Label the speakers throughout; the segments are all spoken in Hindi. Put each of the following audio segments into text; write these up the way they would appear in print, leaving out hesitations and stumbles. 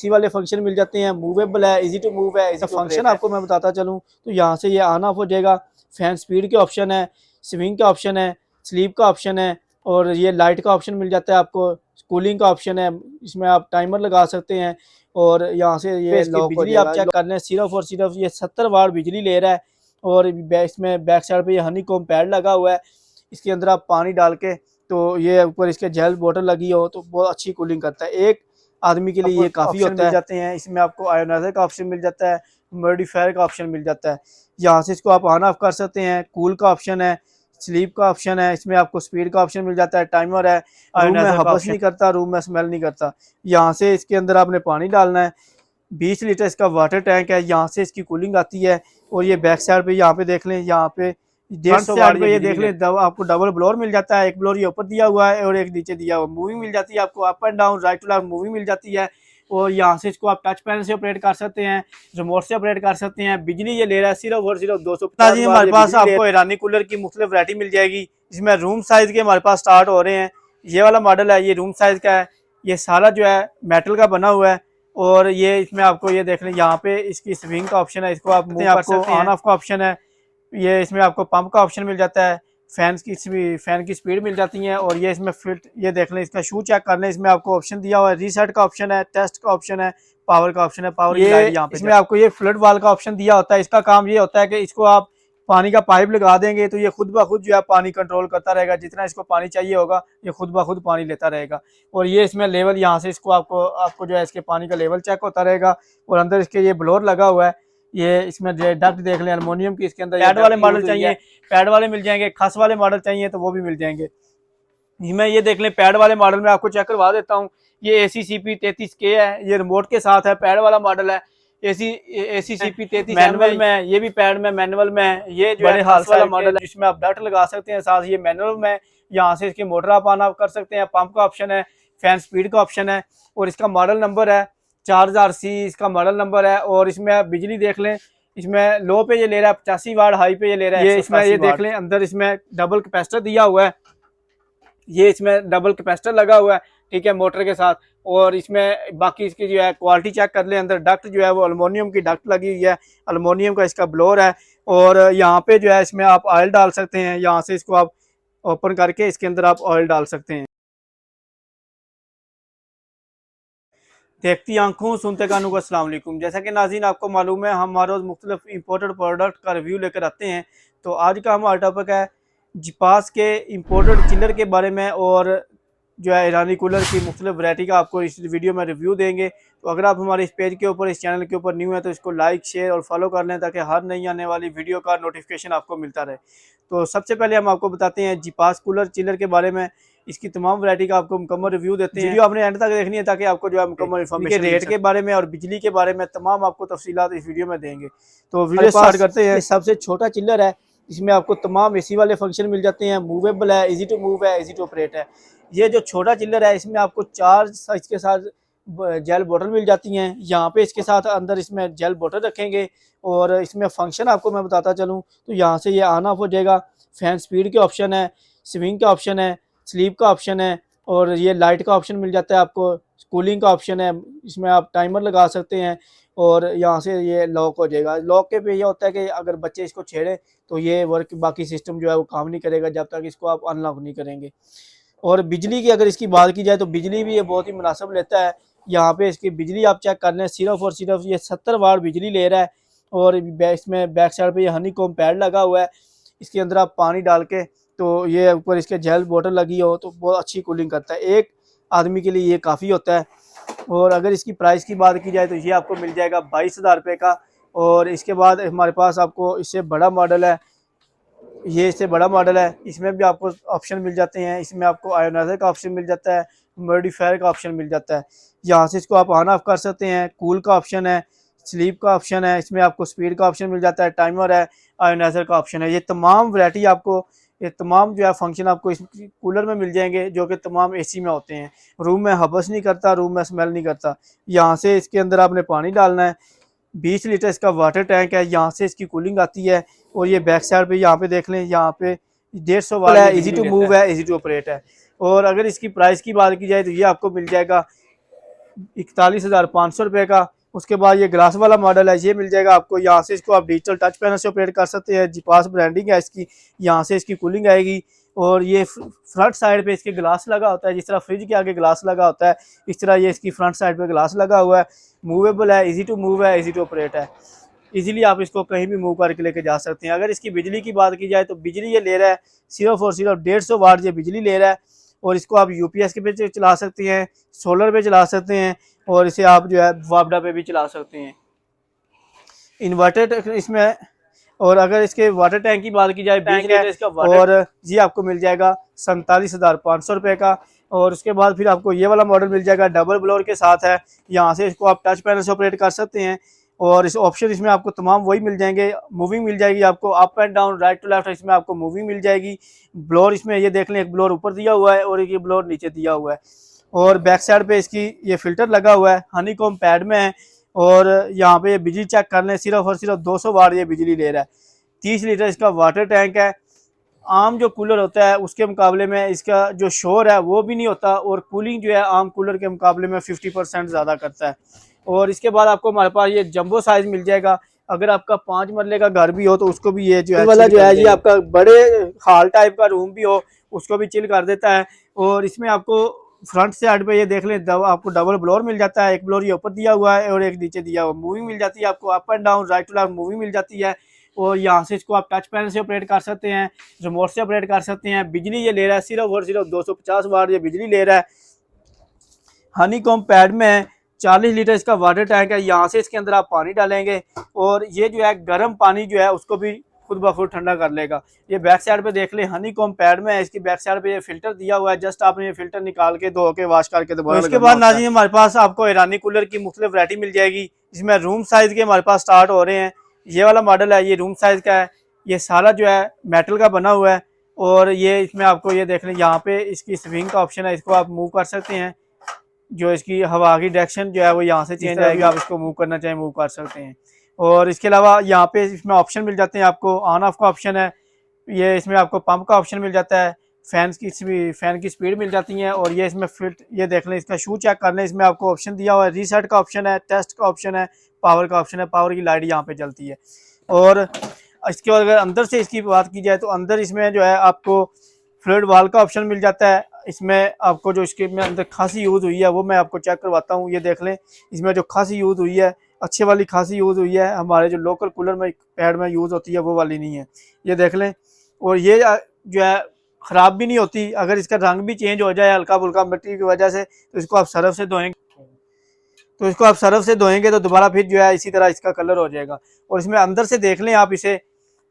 Speaker 1: इसी वाले फंक्शन मिल जाते हैं, मूवेबल है, इजी टू मूव है। इसका फंक्शन आपको मैं बताता चलूँ तो यहाँ से ये ऑन ऑफ हो जाएगा। फैन स्पीड के ऑप्शन है, स्विंग का ऑप्शन है, स्लीप का ऑप्शन है और ये लाइट का ऑप्शन मिल जाता है आपको। कूलिंग का ऑप्शन है, इसमें आप टाइमर लगा सकते हैं और यहाँ से ये इसकी बिजली आप चेक कर लें, सिर्फ और सिर्फ ये 70 वाट बिजली ले रहा है। और इसमें बैक साइड पे ये हनीकॉम पैड लगा हुआ है। इसके अंदर आप पानी डाल के तो ये ऊपर इसके जेल बोतल लगी हो तो बहुत अच्छी कूलिंग करता है। एक आदमी के लिए ये काफ़ी होता है। जाते हैं इसमें आपको आयोनाइजर का ऑप्शन मिल जाता है, मॉडिफायर का ऑप्शन मिल जाता है। यहाँ से इसको आप ऑन ऑफ कर सकते हैं। कूल का ऑप्शन है, स्लीप का ऑप्शन है, इसमें आपको स्पीड का ऑप्शन मिल जाता है, टाइमर है, रूम में हबस नहीं करता, रूम में स्मेल नहीं करता। यहाँ से इसके अंदर आपने पानी डालना है। 20 लीटर इसका वाटर टैंक है। यहाँ से इसकी कूलिंग आती है। और ये बैक साइड पे यहाँ पे देख लें, यहाँ पे 150 वाट पे ये देख लें आपको डबल ब्लोअर मिल जाता है। एक ब्लोअर ये ऊपर दिया हुआ है और एक नीचे दिया हुआ। मूविंग मिल जाती है आपको, up and down, right to left moving मिल जाती है। और यहाँ से इसको आप टच पैनल से ऑपरेट कर सकते हैं, रिमोट से ऑपरेट कर सकते हैं। बिजली ये ले रहा है सिर्फ और सिर्फ 250। हमारे पास आपको ईरानी कूलर की मुख्तलिफ वैरायटी मिल जाएगी। इसमें रूम साइज के हमारे पास स्टार्ट हो रहे हैं। ये वाला मॉडल है, ये रूम साइज का है। ये सारा जो है मेटल का बना हुआ है। और ये इसमें आपको ये देख लें, यहाँ पे इसकी स्विंग का ऑप्शन है, इसको आप मूव कर सकते हैं। ऑन ऑफ का ऑप्शन है। ये इसमें आपको पंप का ऑप्शन मिल जाता है, फैन की स्पीड मिल जाती है। और ये इसमें फिट, ये देख लें, इसका शू चेक कर लें, इसमें आपको ऑप्शन दिया हुआ है। रीसेट का ऑप्शन है, टेस्ट का ऑप्शन है, पावर का ऑप्शन है। पावर ये यहाँ पे इसमें आपको ये फ्लड वाल का ऑप्शन दिया होता है। इसका काम ये होता है कि इसको आप पानी का पाइप लगा देंगे तो ये खुद ब खुद जो है पानी कंट्रोल करता रहेगा। जितना इसको पानी चाहिए होगा ये खुद ब खुद पानी लेता रहेगा। और ये इसमें लेवल, यहाँ से इसको आपको जो है इसके पानी का लेवल चेक होता रहेगा। और अंदर इसके ये ब्लोअर लगा हुआ है। ये इसमें डक्ट देख लें, एल्युमिनियम की। इसके अंदर पैड वाले मॉडल चाहिए, पैड वाले मिल जाएंगे। खस वाले मॉडल चाहिए तो वो भी मिल जाएंगे। मैं ये देख लें, पैड वाले मॉडल में आपको चेक करवा देता हूँ। ये ACCP 33K है, ये रिमोट के साथ है, पैड वाला मॉडल है। ACCP 33 मैनुअल में है, ये भी पैड में मैनुअल में है। ये जो है हाल वाला मॉडल है जिसमें आप डक्ट लगा सकते हैं, साथ ये मैनुअल में। यहाँ से इसकी मोटर आप ऑन ऑफ कर सकते हैं। पंप का ऑप्शन है, फैन स्पीड का ऑप्शन है। और इसका मॉडल नंबर है 4000C इसका मॉडल नंबर है। और इसमें आप बिजली देख लें, इसमें लो पे ये ले रहा है 85 वाट, हाई पे ये ले रहा है। ये इसमें ये देख लें, अंदर इसमें डबल कैपेसिटर दिया हुआ है। ये इसमें डबल कैपेसिटर लगा हुआ है, ठीक है, मोटर के साथ। और इसमें बाकी इसकी जो है क्वालिटी चेक कर ले। अंदर डक्ट जो है वो एल्युमिनियम की डक्ट लगी हुई है, एल्युमिनियम का इसका ब्लोअर है। और यहाँ पे जो है इसमें आप ऑयल डाल सकते हैं। यहाँ से इसको आप ओपन करके इसके अंदर आप ऑयल डाल सकते हैं। देखती आंखों सुनते कानों को अस्सलाम वालेकुम। जैसा कि नाज़रीन आपको मालूम है, हम हर रोज़ मुख्तलिफ इंपोर्टेड प्रोडक्ट का रिव्यू लेकर आते हैं। तो आज का हमारा टॉपिक है जिपास के इंपोर्टेड चिलर के बारे में। और जो है ईरानी कूलर की मुख्तलिफ वैरायटी का आपको इस वीडियो में रिव्यू देंगे। तो अगर आप हमारे इस पेज के ऊपर, इस चैनल के ऊपर न्यू है तो इसको लाइक, शेयर और फॉलो कर लें ताकि हर नई आने वाली वीडियो का नोटिफिकेशन आपको मिलता रहे। तो सबसे पहले हम आपको बताते हैं जिपास कूलर चिलर के बारे में। इसकी तमाम वैरायटी का आपको मुकम्मल रिव्यू देते हैं। वीडियो आपने एंड तक देखनी है ताकि आपको जो है मुकम्मल इन्फॉर्मेशन, रेट के बारे में और बिजली के बारे में तमाम आपको तफसीलात इस वीडियो में देंगे। तो वीडियो स्टार्ट करते हैं। सबसे छोटा चिलर है, इसमें आपको तमाम AC वाले फंक्शन मिल जाते हैं, मूवेबल है, इजी टू मूव है, इजी टू ऑपरेट है। ये जो छोटा चिलर है इसमें आपको 4 साइज के साथ जेल बोतल मिल जाती हैं। यहाँ पे इसके साथ अंदर इसमें जेल बोतल रखेंगे। और इसमें फंक्शन आपको मैं बताता चलूँ तो यहाँ से ये ऑन ऑफ हो जाएगा। फैन स्पीड के ऑप्शन है, स्विंग का ऑप्शन है, स्लीप का ऑप्शन है और ये लाइट का ऑप्शन मिल जाता है आपको। कूलिंग का ऑप्शन है, इसमें आप टाइमर लगा सकते हैं। और यहाँ से ये लॉक हो जाएगा। लॉक के पे ये होता है कि अगर बच्चे इसको छेड़े तो ये वर्क, बाकी सिस्टम जो है वो काम नहीं करेगा जब तक इसको आप अनलॉक नहीं करेंगे। और बिजली की अगर इसकी बात की जाए तो बिजली भी ये बहुत ही मुनासिब लेता है। यहाँ पे इसकी बिजली आप चेक कर लें, सिर्फ और सिर्फ ये 70 वाट बिजली ले रहा है। और इसमें बैक साइड पे ये हनीकॉम पैड लगा हुआ है। इसके अंदर आप पानी डाल के तो ये ऊपर इसके जेल बोतल लगी हो तो बहुत अच्छी कूलिंग करता है। एक आदमी के लिए ये काफ़ी होता है। और अगर इसकी प्राइस की बात की जाए तो ये आपको मिल जाएगा 22,000 रुपये का। और इसके बाद हमारे पास आपको इससे बड़ा मॉडल है, ये इससे बड़ा मॉडल है। इसमें भी आपको ऑप्शन मिल जाते हैं। इसमें आपको आयोनाइजर का ऑप्शन मिल जाता है, मॉडिफायर का ऑप्शन मिल जाता है। यहाँ से इसको आप ऑन ऑफ कर सकते हैं। कूल का ऑप्शन है, स्लीप का ऑप्शन है, इसमें आपको स्पीड का ऑप्शन मिल जाता है, टाइमर है, आयोनाइजर का ऑप्शन है। ये तमाम वैरायटी आपको, ये तमाम जो है फंक्शन आपको इस कूलर में मिल जाएंगे जो कि तमाम AC में होते हैं। रूम में हबस नहीं करता, रूम में स्मेल नहीं करता। यहाँ से इसके अंदर आपने पानी डालना है। 20 लीटर इसका वाटर टैंक है। यहाँ से इसकी कूलिंग आती है। और ये बैक साइड पे यहाँ पे देख लें, यहाँ पे 150 वाट है, इजी टू मूव है, इजी टू ऑपरेट है। और अगर इसकी प्राइस की बात की जाए तो ये आपको मिल जाएगा 41,500 रुपये का। उसके बाद ये ग्लास वाला मॉडल है, ये मिल जाएगा आपको। यहाँ से इसको आप डिजिटल टच पैनल से ऑपरेट कर सकते हैं। जीपास ब्रांडिंग है इसकी, यहाँ से इसकी कूलिंग आएगी। और ये फ्रंट साइड पे इसके ग्लास लगा होता है, जिस तरह फ्रिज के आगे ग्लास लगा होता है इस तरह ये इसकी फ्रंट साइड पे ग्लास लगा हुआ है। मूवेबल है, इजी टू मूव है, इजी टू ऑपरेट है। इजीली आप इसको कहीं भी मूव करके लेके जा सकते हैं। अगर इसकी बिजली की बात की जाए तो बिजली ये ले रहा है सिर्फ और सिर्फ 150 वाट ये बिजली ले रहा है। और इसको आप यूपीएस के पे चला सकते हैं, सोलर पे चला सकते हैं, और इसे आप जो है वापडा पे भी चला सकते हैं, इन्वर्टर इसमें। और अगर इसके वाटर टैंक की बात की जाए, टैंक है इसका और ये आपको मिल जाएगा 47,500 रुपये का। और उसके बाद फिर आपको ये वाला मॉडल मिल जाएगा, डबल ब्लोअर के साथ है। यहाँ से इसको आप टच पैनल से ऑपरेट कर सकते हैं। और इस ऑप्शन इसमें आपको तमाम वही मिल जाएंगे। मूविंग मिल जाएगी आपको, up and down, right to left, इसमें आपको मूविंग मिल जाएगी। ब्लोअर इसमें ये देख लें, एक ब्लोअर ऊपर दिया हुआ है और एक ये ब्लोअर नीचे दिया हुआ है। और बैक साइड पे इसकी ये फिल्टर लगा हुआ है, हनीकॉम पैड में है। और यहाँ पे ये बिजली चेक कर लें, सिर्फ और सिर्फ 200 वाट ये बिजली ले रहा है। 30 लीटर इसका वाटर टैंक है। आम जो कूलर होता है उसके मुकाबले में इसका जो शोर है वो भी नहीं होता, और कूलिंग जो है आम कूलर के मुकाबले में 50% ज़्यादा करता है। और इसके बाद आपको हमारे पास ये जंबो साइज मिल जाएगा। अगर आपका 5 मरले का घर भी हो तो उसको भी ये जो है वाला जो है ये आपका बड़े हॉल टाइप का रूम भी हो उसको भी चिल कर देता है। और इसमें आपको फ्रंट साइड पे ये देख लें, आपको डबल ब्लोअर मिल जाता है। एक ब्लोअर ये ऊपर दिया हुआ है और एक नीचे दिया हुआ। मूविंग मिल जाती है आपको, up and down, right to left moving मिल जाती है। और यहाँ से इसको आप टच पैनल से ऑपरेट कर सकते हैं, रिमोट से ऑपरेट कर सकते हैं। बिजली ये ले रहा है सिर्फ और सिर्फ 250 वाट ये बिजली ले रहा है। हनीकॉम पैड में है, 40 लीटर इसका वाटर टैंक है। यहाँ से इसके अंदर आप पानी डालेंगे और ये जो है गर्म पानी जो है उसको भी खुद ब खुद ठंडा कर लेगा। ये बैक साइड पे देख लें, हनीकॉम पैड में है। इसकी बैक साइड पे ये फिल्टर दिया हुआ है, जस्ट आपने ये फिल्टर निकाल के धो के वॉश करके दोबारा। इसके बाद नाज़रीन हमारे पास आपको ईरानी कूलर की मुख्तलिफ वैरायटी मिल जाएगी, जिसमें रूम साइज के हमारे पास स्टार्ट हो रहे हैं। ये वाला मॉडल है, ये रूम साइज का है। ये सारा जो है मेटल का बना हुआ है। और ये इसमें आपको ये देख लें, यहाँ पे इसकी स्विंग का ऑप्शन है, इसको आप मूव कर सकते हैं। जो इसकी हवा की डायरेक्शन जो है वो यहाँ से चेंज आएगी, आप इसको मूव करना चाहें मूव कर सकते हैं। और इसके अलावा यहाँ पे इसमें ऑप्शन मिल जाते हैं आपको, ऑन ऑफ का ऑप्शन है। ये इसमें आपको पंप का ऑप्शन मिल जाता है, फैन की स्पीड मिल जाती है। और ये इसमें फिट, ये देख लें, इसका शू चेक कर लें, इसमें आपको ऑप्शन दिया हुआ है। रीसेट का ऑप्शन है, टेस्ट का ऑप्शन है, पावर का ऑप्शन है। पावर की लाइट यहाँ पे जलती है। और इसके बाद अगर अंदर से इसकी बात की जाए तो अंदर इसमें जो है आपको फ्लड वाल का ऑप्शन मिल जाता है। इसमें आपको जो इसके में अंदर खासी यूज़ हुई है वो मैं आपको चेक करवाता हूँ। ये देख लें, इसमें जो खासी यूज़ हुई है, अच्छे वाली खासी यूज़ हुई है। हमारे जो लोकल कूलर में पैड में यूज़ होती है वो वाली नहीं है, ये देख लें। और ये जो है ख़राब भी नहीं होती। अगर इसका रंग भी चेंज हो जाए हल्का फुल्का मिट्टी की वजह से, तो इसको आप सरफ से धोएंगे तो दोबारा फिर जो है इसी तरह इसका कलर हो जाएगा। और इसमें अंदर से देख लें आप इसे,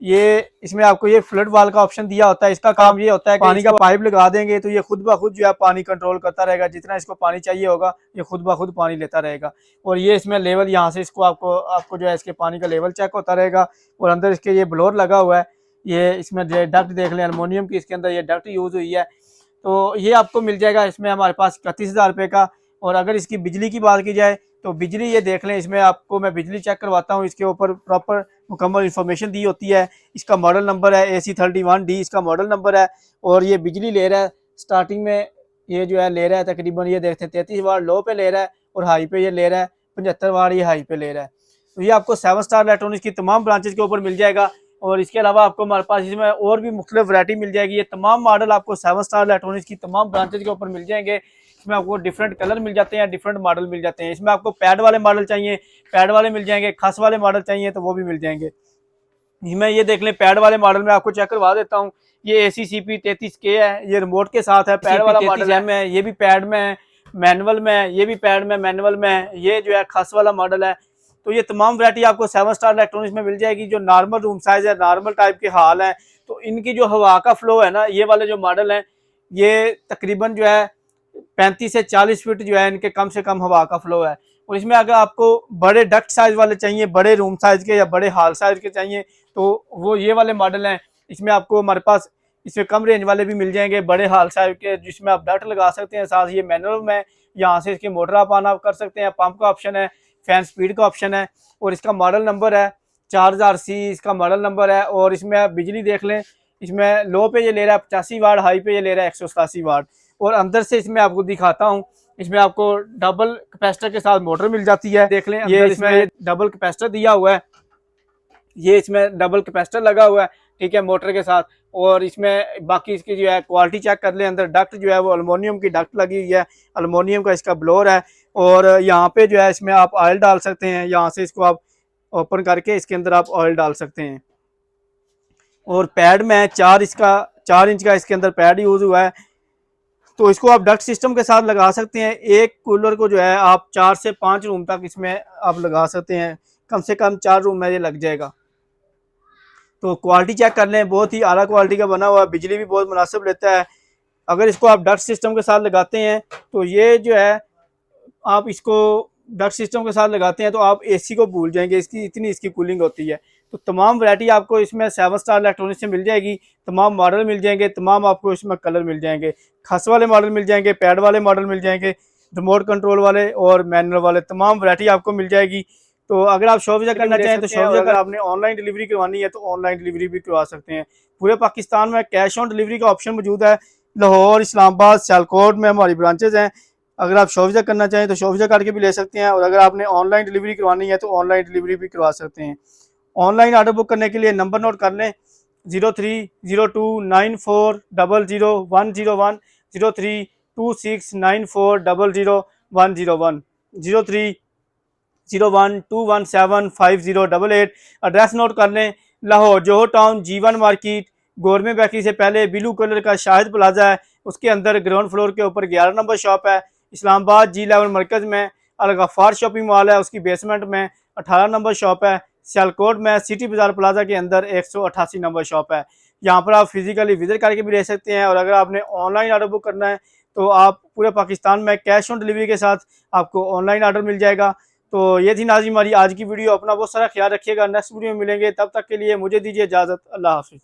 Speaker 1: ये इसमें आपको ये फ्लड वाल का ऑप्शन दिया होता है। इसका काम ये होता है कि पानी का पाइप लगा देंगे तो ये खुद ब खुद जो है पानी कंट्रोल करता रहेगा। जितना इसको पानी चाहिए होगा ये खुद ब खुद पानी लेता रहेगा। और ये इसमें लेवल, यहाँ से इसको आपको जो है इसके पानी का लेवल चेक होता रहेगा। और अंदर इसके ये ब्लोअर लगा हुआ है। ये इसमें डक्ट देख लें, एलुमिनियम की इसके अंदर ये डक्ट यूज़ हुई है। तो ये आपको मिल जाएगा इसमें हमारे पास 31,000 रुपये का। और अगर इसकी बिजली की बात की जाए तो बिजली ये देख लें, इसमें आपको मैं बिजली चेक करवाता हूँ। इसके ऊपर प्रॉपर मुकम्मल इन्फॉर्मेशन दी होती है। इसका मॉडल नंबर है AC31D, इसका मॉडल नंबर है। और ये बिजली ले रहा है स्टार्टिंग में, ये जो है ले रहा है तकरीबन, ये देखते हैं 33 वाट लो पे ले रहा है। और हाई पे ये ले रहा है 75 वाट, ये हाई पे ले रहा है। तो ये आपको 7 स्टार इलेक्ट्रॉनिक्स की तमाम ब्रांचेज के ऊपर मिल जाएगा। और इसके अलावा आपको हमारे पास इसमें और भी मुख्तलिफ वैरायटी मिल जाएगी। ये तमाम मॉडल आपको 7 स्टार इलेक्ट्रॉनिक्स की तमाम ब्रांचेज के ऊपर मिल जाएंगे। इसमें आपको डिफरेंट कलर मिल जाते हैं, डिफरेंट मॉडल मिल जाते हैं। इसमें आपको पैड वाले मॉडल चाहिए, पैड वाले मिल जाएंगे। खस वाले मॉडल चाहिए तो वो भी मिल जाएंगे। इसमें ये देख लें, पैड वाले मॉडल में आपको चेक करवा देता हूँ। ये ACCP33K है, ये रिमोट के साथ है। पैड वाला मॉडल है, ये भी पैड में है, मैनुअल में है, ये भी पैड में मैनुअल में है। ये जो है खस वाला मॉडल है। तो ये तमाम वैरायटी आपको 7 स्टार इलेक्ट्रॉनिक्स में मिल जाएगी। जो नॉर्मल रूम साइज है, नॉर्मल टाइप के हाल है, तो इनकी जो हवा का फ्लो है ना, ये वाले जो मॉडल हैं ये तकरीबन जो है 35 से 40 फीट जो है इनके कम से कम हवा का फ्लो है। और इसमें अगर आपको बड़े डक्ट साइज वाले चाहिए, बड़े रूम साइज के या बड़े हॉल साइज के चाहिए, तो वो ये वाले मॉडल हैं। इसमें आपको हमारे पास इसमें कम रेंज वाले भी मिल जाएंगे, बड़े हॉल साइज के, जिसमें आप डक्ट लगा सकते हैं। साथ ये मैनुअल में, यहाँ से इसकी मोटर आप ऑन ऑफ कर सकते हैं। पंप का ऑप्शन है, फैन स्पीड का ऑप्शन है। और इसका मॉडल नंबर है 4000C, इसका मॉडल नंबर है। और इसमें आप बिजली देख लें, इसमें लो पे ये ले रहा है 85 वाट, हाई पे ये ले रहा है 187 वाट। और अंदर से इसमें आपको दिखाता हूँ इसमें आपको डबल कैपेसिटर के साथ मोटर मिल जाती है। देख लें ये इसमें डबल कैपेसिटर दिया हुआ है, ये इसमें डबल कैपेसिटर लगा हुआ है, ठीक है, मोटर के साथ। और इसमें बाकी इसकी जो है क्वालिटी चेक कर लें, अंदर डक्ट जो है वो एलुमिनियम की डक्ट लगी हुई है, एलुमिनियम का इसका ब्लोर है। और यहाँ पे जो है इसमें आप ऑयल डाल सकते हैं, यहाँ से इसको आप ओपन करके इसके अंदर आप ऑयल डाल सकते हैं। और पैड में 4 इंच का इसके अंदर पैड यूज हुआ है, तो इसको आप डक्ट सिस्टम के साथ लगा सकते हैं। एक कूलर को जो है आप 4 से 5 रूम तक इसमें आप लगा सकते हैं, कम से कम 4 रूम में ये लग जाएगा। तो क्वालिटी चेक कर लें, बहुत ही आला क्वालिटी का बना हुआ है, बिजली भी बहुत मुनासिब लेता है। अगर इसको आप डक्ट सिस्टम के साथ लगाते हैं तो ये जो है आप इसको डक्ट सिस्टम के साथ लगाते हैं तो आप एसी को भूल जाएंगे, इसकी इतनी इसकी कूलिंग होती है। तो तमाम वैरायटी आपको इसमें 7 स्टार इलेक्ट्रॉनिक्स से मिल जाएगी, तमाम मॉडल मिल जाएंगे, तमाम आपको इसमें कलर मिल जाएंगे, खस वाले मॉडल मिल जाएंगे, पैड वाले मॉडल मिल जाएंगे, रिमोट कंट्रोल वाले और मैनुअल वाले, तमाम वैरायटी आपको मिल जाएगी। तो अगर आप शॉप विजिट करना चाहें तो शॉप विजिट, अगर आपने ऑनलाइन डिलीवरी करवानी है तो ऑनलाइन डिलीवरी भी करवा सकते हैं। पूरे पाकिस्तान में कैश ऑन डिलीवरी का ऑप्शन मौजूद है। लाहौर, इस्लामाबाद, सियालकोट में हमारी ब्रांचेज हैं। अगर आप शॉप विजिट करना चाहें तो शॉप विजिट करके भी ले सकते हैं, और अगर आपने ऑनलाइन डिलीवरी करवानी है तो ऑनलाइन डिलीवरी भी करवा सकते हैं। ऑनलाइन ऑर्डर बुक करने के लिए नंबर नोट कर लें, 030294000101, 032694000101, 0301217508। एड्रेस नोट कर लें, Lahore Johar town, G1 market, government bakery से पहले ब्लू कलर का शाहिद प्लाजा है, उसके अंदर ग्राउंड फ्लोर के ऊपर 11 नंबर शॉप है। इस्लामाबाद G11 मरकज़ में अल गफ्फार शॉपिंग मॉल है, उसकी बेसमेंट में 18 नंबर शॉप है। सियालकोट में सिटी बाजार प्लाजा के अंदर 188 नंबर शॉप है। यहाँ पर आप फिजिकली विजिट करके भी ले सकते हैं, और अगर आपने ऑनलाइन ऑर्डर बुक करना है तो आप पूरे पाकिस्तान में कैश ऑन डिलीवरी के साथ आपको ऑनलाइन ऑर्डर मिल जाएगा। तो ये थी नाज़रीन हमारी आज की वीडियो। अपना बहुत सारा ख्याल रखिएगा, नेक्स्ट वीडियो में मिलेंगे, तब तक के लिए मुझे दीजिए इजाज़त। अल्लाह हाफिज़।